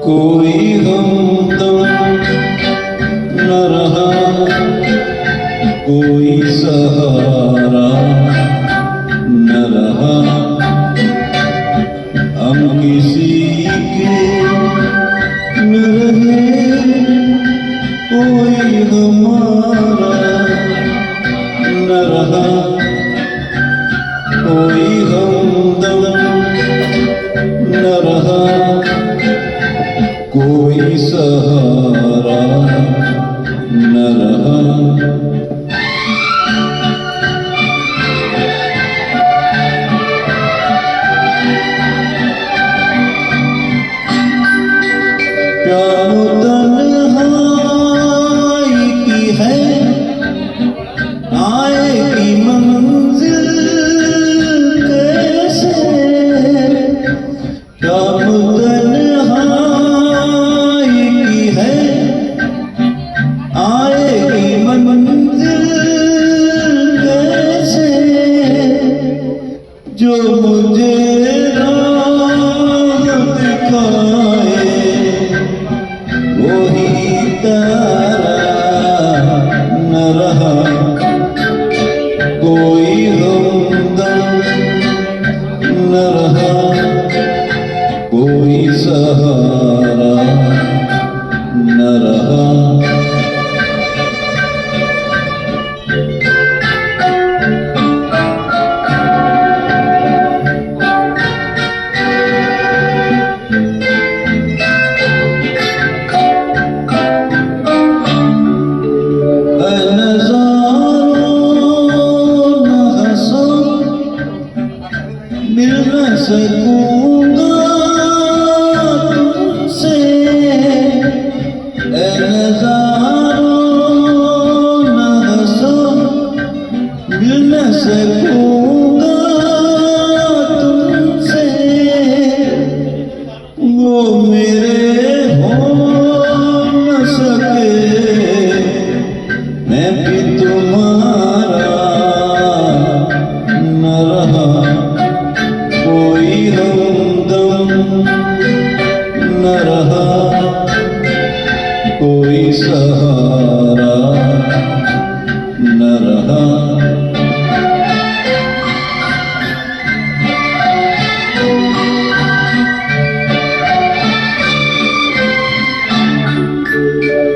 कोई हमदम न रहा, कोई सहारा न रहा, हम किसी के न रहे, कोई हमारा न रहा, कोई हमदम न रहा, कोई सहारा न रहा। क्या तन्हाई की है, आएगी मंजिल कैसे, क्या आएगी मंजिल कैसे, जो मुझे राह दिखाए वही तारा न रहा, कोई हमदम न रहा, कोई सहारा न रहा। मिल न सकूंगा तुमसे, ऐ नज़ारों न हंसो, मिल न सकूंगा तुमसे, वो मेरे हो न सके, मैं भी तुम्हारा न रहा, कोई हमदम न रहा, कोई सहारा न रहा।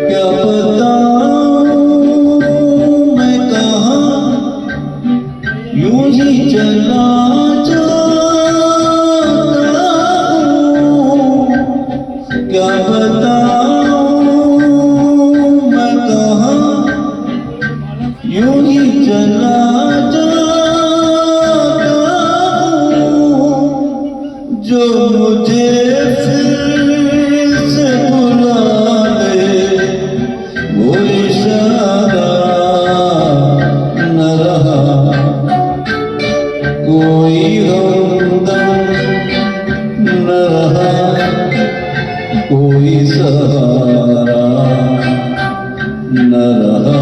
क्या बताऊं मैं कहाँ, यूं ही चला क्या बताऊं मैं कहाँ, यूं ही चला जाता हूँ, जो मुझे फिर से बुला ले वो इशारा न रहा, कोई हमदम न रहा, कोई सहारा न रहा,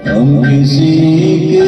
हम किसी के